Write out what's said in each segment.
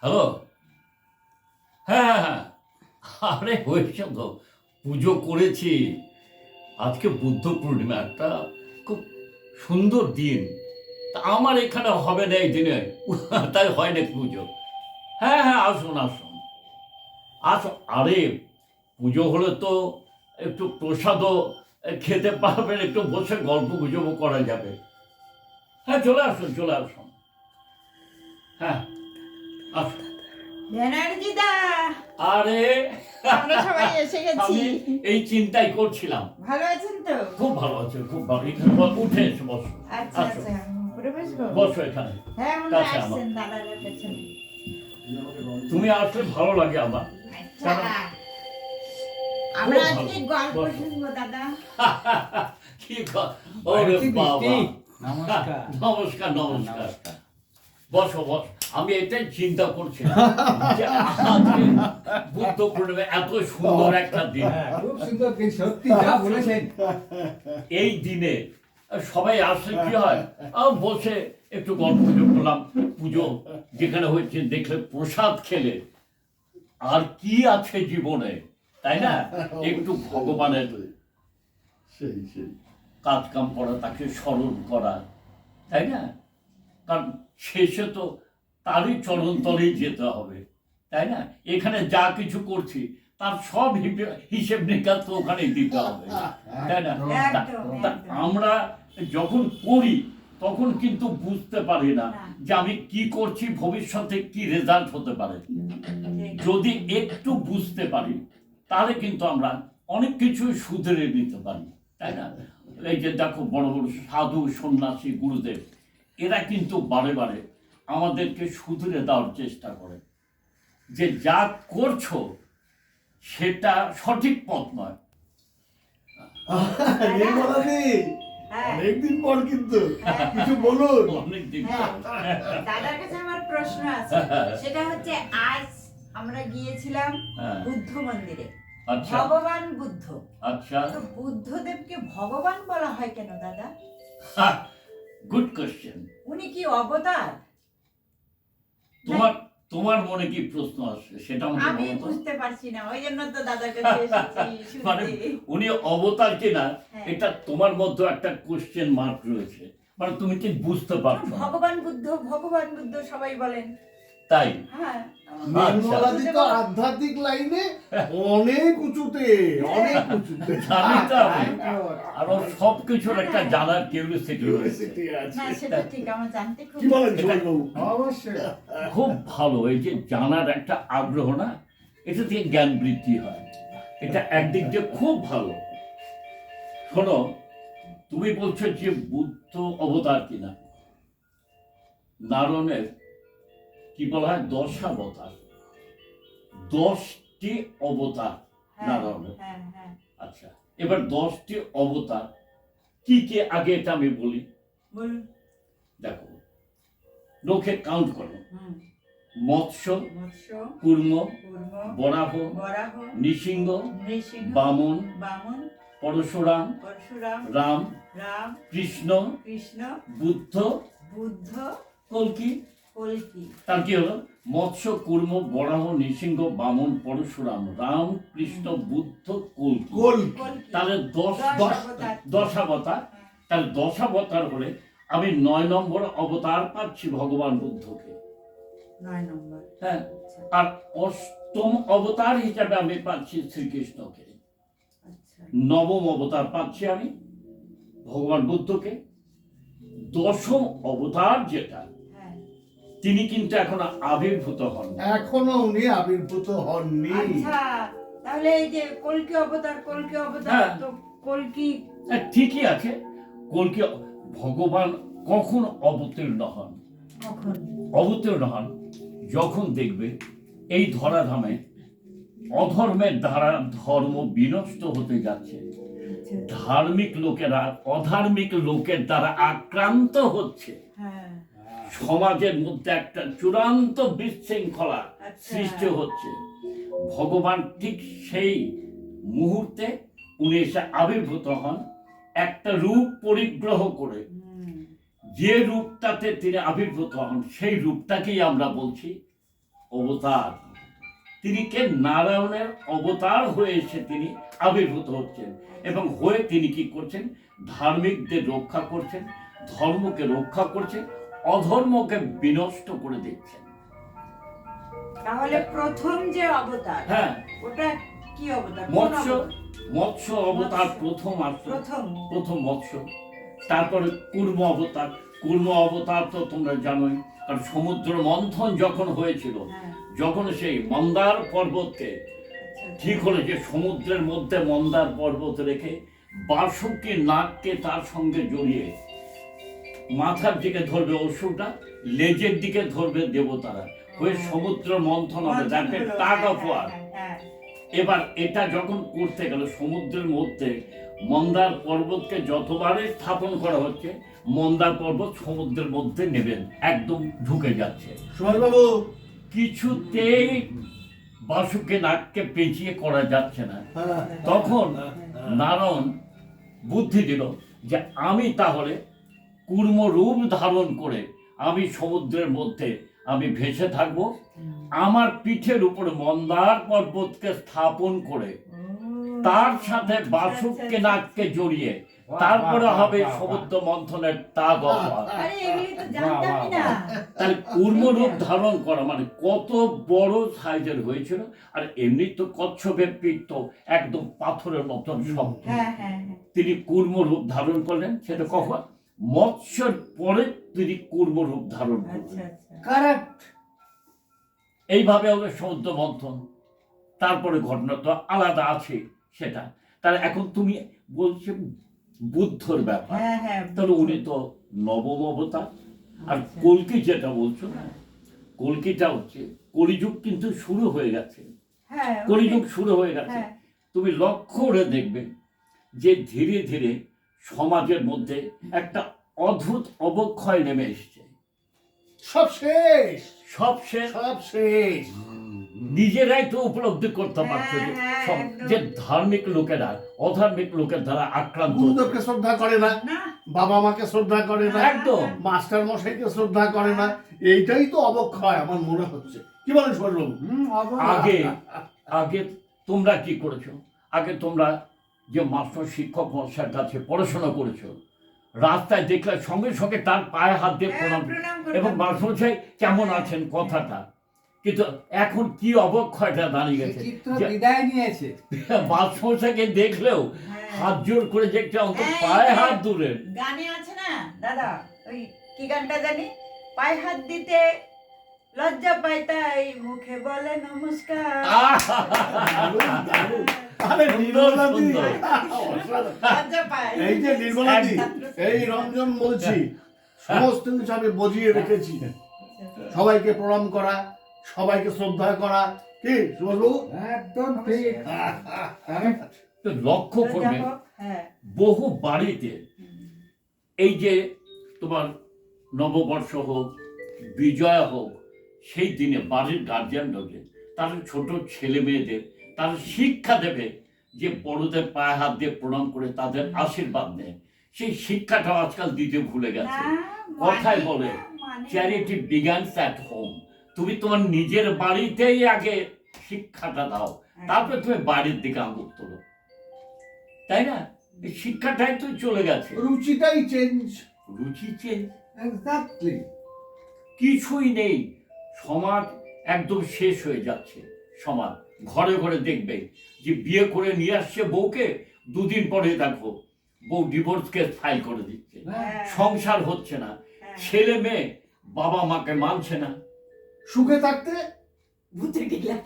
Hello. হ্যাঁ হ্যাঁ হ্যাঁ, আরে হয়েছে তো, পুজো করেছি। আজকে বুদ্ধ পূর্ণিমা, একটা খুব সুন্দর দিন। তা আমার এখানে হবে না এই দিনে, তাই হয় না পুজো। হ্যাঁ হ্যাঁ, আসুন আসুন আসুন। আরে পুজো হলে তো একটু প্রসাদও খেতে পারবেন, একটু বসে গল্প গুজবও করা যাবে। হ্যাঁ, চলে আসুন চলে আসুন। হ্যাঁ, আসুন। ব্যানার্জি দা, আরে আমরা সবাই এসে গেছি। আমি এই চিন্তাই করছিলাম। ভালো আছেন তো? খুব ভালো আছে, খুব ভালো। এখানে উঠে এসে বসো। আচ্ছা আসো, আচ্ছা, উপরে বসবো? বসো এখানে। হ্যাঁ, মনে কাছে আমার। আসছেন দাদার পেছনে। তুমি আসলে ভালো লাগে আমার। আচ্ছা, কেন? আমরা খুব আজকে ভালো। গল্প বসো। শুনবো দাদা। কি ওরে বাবা, নমস্কার। নমস্কার নমস্কার। বসো বসো। আমি এটাই চিন্তা করছিলাম যে আজকে বুদ্ধ পূর্ণিমা, এত সুন্দর একটা দিন। খুব সুন্দর দিন, সত্যি যা বলেছেন। এই দিনে সবাই আসলে কি হয়, বসে একটু গল্প গুজব করলাম। পুজো যেখানে হচ্ছে দেখলে, প্রসাদ খেলে, আর কি আছে জীবনে, তাই না? একটু ভগবানের সেই সেই কাজ কাম করা, তাকে স্মরণ করা, তাই না? কারণ শেষে তো তারই চরণ তলেই যেতে হবে, তাই না? এখানে যা কিছু করছি তার সব হিসেব নিকাশ তো ওখানে দিতে হবে, তাই না? একদম, তা একদম। আমরা যখন করি তখন কিন্তু বুঝতে পারি না না। যে আমি কি করছি, ভবিষ্যতে কি রেজাল্ট হতে পারে। ঠিক। যদি একটু বুঝতে পারি তাহলে কিন্তু আমরা অনেক কিছু শুধরে নিতে পারি, তাই না? এই যে দেখো, বড় বড় সাধু সন্ন্যাসী গুরুদেব, এরা কিন্তু বারে বারে আমাদেরকে শুধরে দেওয়ার চেষ্টা করে যে যা করছো সেটা সঠিক পথ নয়। নির্মলাদি, হ্যাঁ, অনেকদিন পর কিন্তু হ্যাঁ, কিছু বলুন। অনেক দিন হ্যাঁ। পর। দাদার কাছে আমার প্রশ্ন আছে। সেটা হচ্ছে, আজ আমরা গিয়েছিলাম হ্যাঁ। বুদ্ধ মন্দিরে। আচ্ছা ভগবান বুদ্ধ। আচ্ছা, তো বুদ্ধদেবকে ভগবান বলা হয় কেন দাদা? Good question. উনি কি অবতার? তোমার তোমার মনে কি প্রশ্ন আসছে সেটা আমাকে আমি বলো তো। বুঝতে পারছি না, ওই জন্য তো দাদার কাছে এসেছি মানে শুনতে। উনি অবতার কিনা, হ্যাঁ। এটা তোমার মধ্যে একটা কোশ্চেন মার্ক রয়েছে, মানে তুমি ঠিক বুঝতে পারছো না। ভগবান বুদ্ধ ভগবান বুদ্ধ সবাই বলেন। তাই হ্যাঁ, নির্মলাদি তো আধ্যাত্মিক লাইনে অনেক উঁচুতে, অনেক উঁচুতে। জানি তো আমি। আর ওর সবকিছুর একটা জানার কিউরিওসিটি রয়েছে। Curiosity আছে। হ্যাঁ, সেটা ঠিক, আমার জানতে খুব কি বলেন ইচ্ছে। জয়বাবু? অবশ্যই। খুব ভালো, এই যে জানার একটা আগ্রহ না, এটা দিয়ে জ্ঞান বৃদ্ধি হয়। এটা একদিক দিয়ে খুব ভালো। শোনো, তুমি বলছো যে বুদ্ধ অবতার কিনা। নারায়ণের কি বলা হয়, দশাবতার, 10টি অবতার হ্যাঁ, নারায়ণের। হ্যাঁ, হ্যাঁ। আচ্ছা, এবার 10টি অবতার কি কি, আগে এটা আমি বলি। বলুন। দেখো, লোকে কাউন্ট করো। হুম। মৎস্য, মৎস্য, কুর্ম, কূর্ম, বরাহ, বরাহ, নৃসিংহ, নৃসিংহ, বামন, বামন, পরশুরাম, পরশুরাম, রাম, রাম, কৃষ্ণ, কৃষ্ণ, বুদ্ধ, বুদ্ধ, কল্কি। কল্কি। তার কি হলো? মৎস্য, কুর্ম, বরাহ, নৃসিংহ, বামন, পরশুরাম, রাম, কৃষ্ণ, বুদ্ধ, কল্কি। কল্কি। কল্কি। তাহলে দশ দশ অবতার। দশাবতার। তাহলে দশাবতার হলে আমি 9 নম্বর অবতার পাচ্ছি ভগবান বুদ্ধকে। 9 নম্বর। হ্যাঁ, আচ্ছা, আর অষ্টম অবতার হিসাবে আমি পাচ্ছি শ্রীকৃষ্ণকে। আচ্ছা। নবম অবতার পাচ্ছি আমি ভগবান বুদ্ধকে। দশম অবতার যেটা, হ্যাঁ। তিনি কিন্তু এখন আবির্ভূত হন। এখনো উনি আবির্ভূত হননি। আচ্ছা, তাহলে এই যে কল্কি অবতার, কল্কি অবতার, হ্যাঁ। তো কল্কি হ্যাঁ, ঠিকই আছে। কল্কি ভগবান কখন অবতীর্ণ হন? কখন? অবতীর্ণ হন যখন দেখবে এই ধরাধামে অধর্মের দ্বারা ধর্ম বিনষ্ট হতে যাচ্ছে, আচ্ছা, ধার্মিক লোকেরা অধার্মিক লোকের দ্বারা আক্রান্ত হচ্ছে, হ্যাঁ। সমাজের মধ্যে একটা চূড়ান্ত বিশৃঙ্খলা আচ্ছা। সৃষ্টি হচ্ছে। ভগবান ঠিক সেই মুহূর্তে উনি এসে আবির্ভূত হন, একটা রূপ পরিগ্রহ করে। হুম। যে রূপটাতে তিনি আবির্ভূত হন সেই রূপটাকেই আমরা বলছি অবতার, তিনি কে নারায়ণের অবতার হয়ে এসে তিনি আবির্ভূত হচ্ছেন এবং হয়ে তিনি কি করছেন, ধার্মিকদের রক্ষা করছেন, ধর্মকে রক্ষা করছেন, অধর্মকে বিনষ্ট করে দিচ্ছেন। তাহলে প্রথম যে অবতার, হ্যাঁ, ওটা কি অবতার? কোন মৎস্য অবতার? মৎস্য অবতার মৎস্য। প্রথম আসলো, প্রথম প্রথম মৎস্য। তারপরে কুর্ম অবতার। কুর্ম অবতার তো তোমরা জানোই, কারণ সমুদ্র মন্থন যখন হয়েছিল, হ্যাঁ, যখন সেই মন্দার পর্বতকে আচ্ছা, ঠিক হলো যে সমুদ্রের মধ্যে মন্দার পর্বত রেখে বাসুকি নাককে তার সঙ্গে জড়িয়ে মাথার দিকে ধরবে অসুরটা, লেজের দিকে ধরবে দেবতারা, হয়ে সমুদ্র মন্থন হবে, মন্থন দ্যাট হলো, টাগ হ্যাঁ, অফ ওয়ার। হ্যাঁ, হ্যাঁ, এবার এটা যখন করতে গেল সমুদ্রের মধ্যে মন্দার পর্বতকে যতবারই স্থাপন করা হচ্ছে, মন্দার পর্বত সমুদ্রের মধ্যে নেবেন একদম ঢুকে যাচ্ছে, সুভাষবাবু, কিছুতেই বাসুকে নাককে পেঁচিয়ে করা যাচ্ছে না। হ্যাঁ, তখন নারায়ণ বুদ্ধি দিল যে আমি তাহলে কুর্ম রূপ ধারণ করে আমি সমুদ্রের মধ্যে আমি ভেসে থাকবো, আমার পিঠের উপরে মন্দার পর্বতকে স্থাপন করে তার সাথে বাসুককে নাককে জড়িয়ে তারপরে হবে সমুদ্র মন্থনের তাগ অফ ওয়ার। আরে এগুলি তো জানতামই না। তাহলে কুর্ম রূপ ধারণ করা মানে কত বড় সাইজের হয়েছিল। আর এমনি তো কচ্ছপের পিঠ তো একদম পাথরের মতন শক্ত। হ্যাঁ, হ্যাঁ, হ্যাঁ। তিনি কুর্ম রূপ ধারণ করলেন, সেটা কখন মৎস্যের পরে তিনি কুর্ম রূপ ধারণ আচ্ছা, করলেন। আচ্ছা। কারেক্ট। এইভাবে হবে সমুদ্র মন্থন। তারপরে ঘটনা তো আলাদা আছে সেটা। তাহলে এখন তুমি বলছো বুদ্ধর ব্যাপার, হ্যাঁ, হ্যাঁ। তাহলে উনি তো নবম অবতার। আর আচ্ছা। কল্কি যেটা বলছো না, কল্কিটা হচ্ছে কলিযুগ কিন্তু শুরু হয়ে গেছে, হ্যাঁ, কলিযুগ শুরু হয়ে গেছে। হ্যাঁ। তুমি লক্ষ্য করে দেখবে যে ধীরে ধীরে সমাজের মধ্যে একটা অদ্ভুত অবক্ষয় নেমে এসছে। সব শেষ, সব শেষ, সব শেষ। নিজেরাই তো উপলব্ধি করতে পারছো যে হ্যাঁ, সব একদম। যে ধার্মিক লোকেরা অধার্মিক লোকের দ্বারা আক্রান্ত হচ্ছে। গুরুদেবকে শ্রদ্ধা করে না, না, বাবা মাকে শ্রদ্ধা করে না, একদম। মাস্টার মশাইকে শ্রদ্ধা করে না। এইটাই তো অবক্ষয় আমার মনে হচ্ছে। কি বলেন সুভাষবাবু? আগে আগে তোমরা কি করেছো? আগে তোমরা যে মাস্টার শিক্ষক মশাইয়ের কাছে পড়াশোনা করেছো, রাস্তায় দেখলে সঙ্গে সঙ্গে তার পায়ে হাত দিয়ে হ্যাঁ, প্রণাম প্রণাম এবং করতাম। মাস্টার মশাই কেমন আছেন কথাটা। কিন্তু এখন কি অবক্ষয়টা দাঁড়িয়ে গেছে চিত্র যে বিদায় নিয়েছে। মাস্টার মশাইকে দেখলেও হ্যাঁ। হাত জোর করে দেখতে অন্তত হ্যাঁ, পায়ে হ্যাঁ। হাত দূরে। গানে আছে না দাদা, ওই কি গানটা জানি, পায়ে হাত দিতে লজ্জা পাই তাই মুখে বলে নমস্কার। দারুণ, দারুণ। আরে নির্মলাদি, সুন্দর। লজ্জা পায়। এই যে নির্মলাদি, এই রঞ্জন বলছি, সমস্ত কিছু আমি বুঝিয়ে রেখেছি। সবাইকে প্রণাম করা, সবাইকে শ্রদ্ধা করা, কি সুভাষবাবু? একদম ঠিক। কারেক্ট। তো লক্ষ্য করবে যাই হোক, হ্যাঁ। বহু বাড়িতে এই যে তোমার নববর্ষ হোক, বিজয়া হোক, সেই দিনে বাড়ির গার্জিয়ানদের তাদের ছোট ছেলে মেয়েদের তারা শিক্ষা দেবে যে বড়দের পায়ে হাত দিয়ে প্রণাম করে তাদের আশীর্বাদ নেয়। সেই শিক্ষাটাও আজকাল দিতে ভুলে গেছে। না, কথায় মানে বলে না, মানে না। Charity begins at home. তুমি তোমার নিজের বাড়িতেই আগে শিক্ষাটা দাও, তারপরে তুমি বাড়ির দিকে আঙুল তোলো, তাই না? এই শিক্ষাটাই তো চলে গেছে। রুচিটাই চেঞ্জ। রুচি চেঞ্জ, এক্স্যাক্টলি। কিছুই নেই। সমাজ একদম শেষ হয়ে যাচ্ছে। সমাজ ঘরে ঘরে দেখবে যে বিয়ে করে নিয়ে আসছে বউকে, দুদিন পরে দেখো বউ ডিভোর্স কেস ফাইল করে দিচ্ছে, হ্যাঁ, সংসার হচ্ছে না, হ্যাঁ। ছেলে মেয়ে বাবা মাকে মানছে না। সুখে থাকতে ভূতে গিলায়।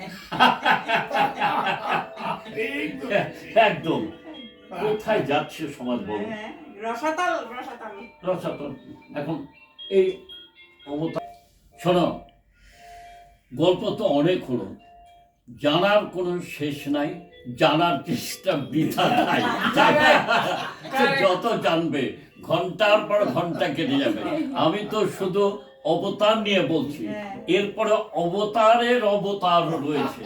একদম কোথায় যাচ্ছে সমাজ বলো? হ্যাঁ, রসাতল, রসাতল। রসাতল। এখন এই অবতার, শোনো, গল্প তো অনেক হলো, জানার কোনো শেষ নাই, জানার চেষ্টা বৃথা নাই। সে যত জানবে ঘন্টার পর ঘন্টা কেটে যাবে। আমি তো শুধু অবতার নিয়ে বলছি, এরপরে অবতারের অবতার রয়েছে।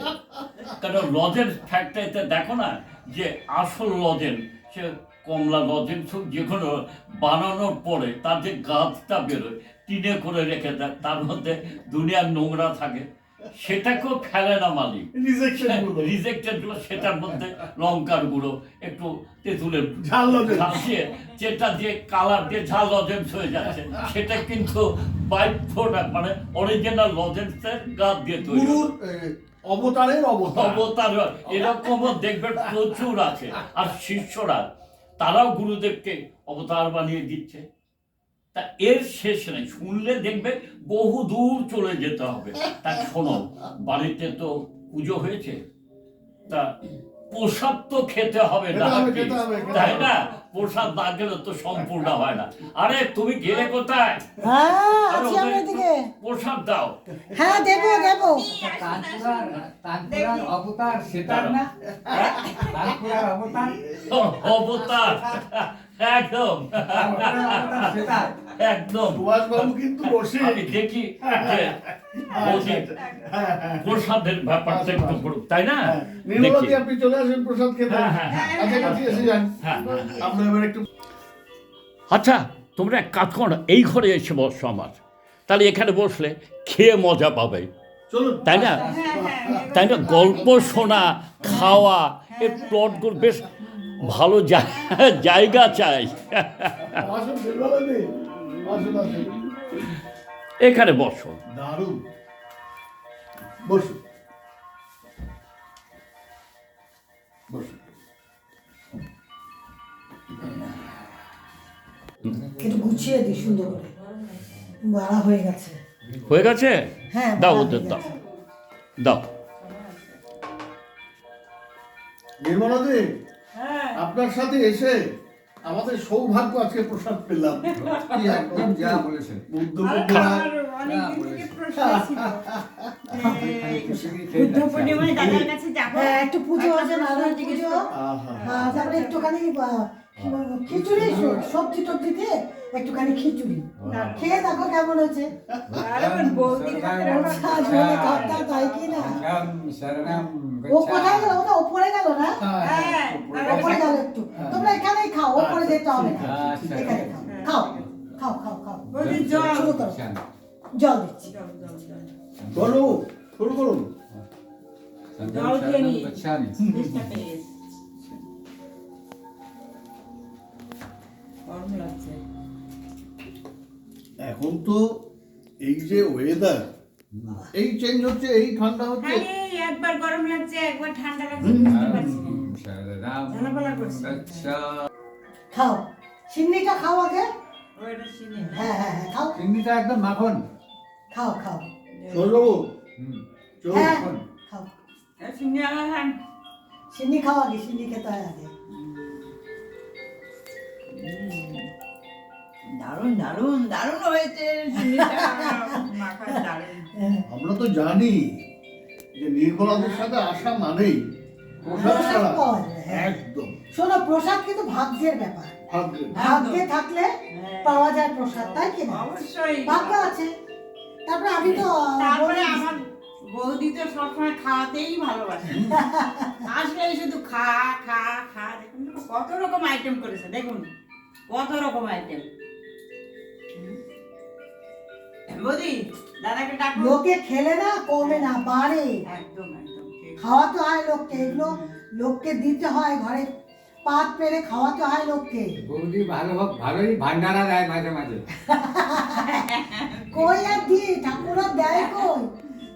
কারণ লজেন্স ফ্যাক্টরিতে দেখো না যে আসল লজেন্স, সে কমলা লজেন্স হোক, যে কোনো বানানোর পরে তার যে গাছটা বেরোয় টিনে করে রেখে দেয়, তার মধ্যে দুনিয়ার নোংরা থাকে, সেটাকেও ফেলে না মালিক। রিজেকশন গুলো রিজেক্টেড গুলো সেটার মধ্যে লঙ্কার গুঁড়ো, একটু তেঁতুলের ঝাল লজেন্স। ঘাসিয়ে, যেটা দিয়ে কালার দিয়ে ঝাল লজেন্স হয়ে যাচ্ছে, সেটা কিন্তু বাই প্রোডাক্ট, মানে অরিজিনাল লজেন্সের গাছ দিয়ে তৈরি। গুরুর অবতারের অবতার। অবতার এরকমও দেখবেন প্রচুর আছে। আর শিষ্যরা তারাও গুরুদেবকে অবতার বানিয়ে দিচ্ছে। তা এর শেষ নেই, শুনলে দেখবে বহু দূর চলে যেতে হবে। তা শোনো, বাড়িতে তো পুজো হয়েছে, তা প্রসাদ তো খেতে হবে না, খেতে হবে, খেতে তাই হবে। না? প্রসাদ না গেলে তো সম্পূর্ণ হয় না। আরে তুমি গেলে কোথায়? হ্যাঁ আরে আছি ওদের আমরা এদিকে। প্রসাদ দাও। হ্যাঁ দেবো দেবো। তানপুরার অবতার সেটার না, তানপুরার অবতার, অবতার, একদম তানপুরার অবতার সেটার। একদম। সুভাষ বাবু কিন্তু বসে আমি দেখি যে বৌদি প্রসাদের ব্যাপারটা একটু করুক, তাই না? নির্মলাদি দেখি। আপনি চলে আসেন প্রসাদ খেতে। হ্যাঁ, হ্যাঁ, হ্যাঁ। কাছাকাছি এসে যান। হ্যাঁ, হ্যাঁ। আমরা এবার একটু আচ্ছা, তোমরা এক কাজ করো না, এই ঘরে এসে বসো আমার, তাহলে এখানে বসলে খেয়ে মজা পাবে, চলুন। তাই না? তাই না? গল্প শোনা, খাওয়া, এর প্লটগুলো বেশ ভালো জায়গা চাই। আসুন নির্মলাদি, আসুন আসুন। এখানে বসো। দারুণ। বসুন বসুন। একটু গুছিয়ে দিই সুন্দর করে, বাড়া হয়ে গেছে। হয়ে গেছে? হ্যাঁ, দাও ভালো ওদের হয়ে দাও, গেছে। দাও। নির্মলাদি, হ্যাঁ আপনার সাথে এসে আমাদের সৌভাগ্য, আজকে প্রসাদ পেলাম। কি একদম যা বলেছেন। বুদ্ধপূর্ণিমা। অনেকদিন থেকে প্রশ্ন ছিল যে বুদ্ধ পূর্ণিমায় দাদার কাছে যাবো। হ্যাঁ একটু পুজো আছে, নারায়ণ জিজ্ঞেস পুজো, করবো। আহা। তারপরে একটুখানি কি বলবো, খিচুড়ি, সবজি টবজি দিয়ে একটুখানি খিচুড়ি খেয়ে দেখো কেমন হয়েছে। দারুণ, বৌদির হাতের আবার ঝোলে কথা তাই কি না? শরণম ও কোথায় গেল? ওটা ওপরে গেল না? হ্যাঁ, ওপরে গেল একটু। তোমরা এখানেই খাও, ওপরে যেতে হবে না। আচ্ছা। এখানে খাও, খাও খাও খাও খাও। বৌদির জল। শুরু করো, জল দিচ্ছি। জল, জল, জল। বলো, শুরু করুন। জল খেয়ে নিই। গচ্ছামি। চেষ্টা পেয়ে গেছি। গরম লাগছে। এখন তো এই যে ওয়েদার, এই চেঞ্জ হচ্ছে, এই ঠান্ডা হচ্ছে। আরে একবার গরম লাগছে, একবার ঠান্ডা লাগছে, বুঝতে পারছি না। শরণম ঝালাপালা করছে। গচ্ছামি। খাও, সিন্নিটা খাও আগে। ওইটা চিনি না। হ্যাঁ হ্যাঁ হ্যাঁ খাও চিংড়িটা একদম মাখন। খাও খাও। সৌরভ, হুম। চলুন। হ্যাঁ মাখন। খাও, এই চিনি আলা খান। সিন্নি খাও আগে, সিন্নি খেতে হয় আগে। দারুণ দারুণ দারুণ হয়েছে চিনিটা মাখা দারুণ। হ্যাঁ। আমরা তো জানি যে নির্মলাদের সাথে আসা মানেই প্রসাদ প্রসাদ ছাড়া পাওয়া যায়, হ্যাঁ। একদম শোনো, প্রসাদ কিন্তু ভাগ্যের ব্যাপার। ভাগ্যে। ভাগ্যে থাকলে পাওয়া যায় প্রসাদ, তাই কি না? অবশ্যই। ভাগ্য আছে। তারপরে আমি তো তারপরে বলি- আমার বৌদি তো সবসময় খাওয়াতেই ভালোবাসে। আসলেই শুধু খা খা খা। দেখুন তো কত রকম আইটেম করেছে, দেখুন কত রকম আইটেম। বৌদি দাদাকে ডাকুন। লোকে খেলে না কমে না, বাড়ে। একদম একদম ঠিক। খাওয়াতে হয় লোককে, এগুলো লোককে দিতে হয়, ঘরে পাত পেরে খাওয়াতে হয় লোককে। বৌদি ভালোই ভান্ডারা দেয় মাঝে মাঝে। কই আর দি ঠাকুরা দেয় কই,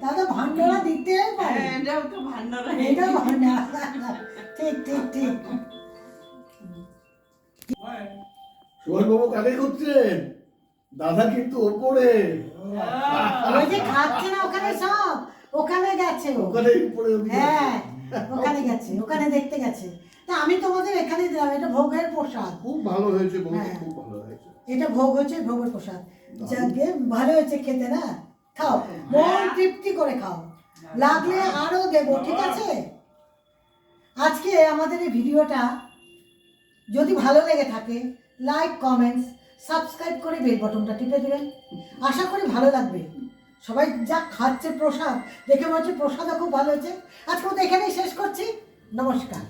তাদের ভান্ডারা দিতে পারে। হ্যাঁ, এটাও তো ভান্ডারা। এটা ভান্ডারা, ঠিক ঠিক ঠিক। সুভাষবাবু কাকে করছেন? দাদা কিন্তু ওপরে, ওই যে খাচ্ছে না ওখানে, সব ওখানে গেছে ও। ওখানে উপরে ওদিকে। হ্যাঁ ওখানে গেছে, ওখানে দেখতে গেছে। তা আমি তোমাদের এখানে দিলাম, এটা ভোগের প্রসাদ। খুব ভালো হয়েছে বৌদি, হ্যাঁ। খুব ভালো হয়েছে। এটা ভোগ হচ্ছে, ভোগের প্রসাদ। যাকে ভালো হয়েছে খেতে না, খাও মন তৃপ্তি করে খাও, লাগলে আরো দেবো, ঠিক আছে? আজকে আমাদের এই ভিডিওটা যদি ভালো লেগে থাকে, লাইক কমেন্টস সাবস্ক্রাইব করে বেল বাটনটা টিপে দেবেন। আশা করি ভালো লাগবে। সবাই যা খাচ্ছে প্রসাদ দেখে মনে হচ্ছে প্রসাদও খুব ভালো হয়েছে। আজকে তো এখানেই শেষ করছি। নমস্কার।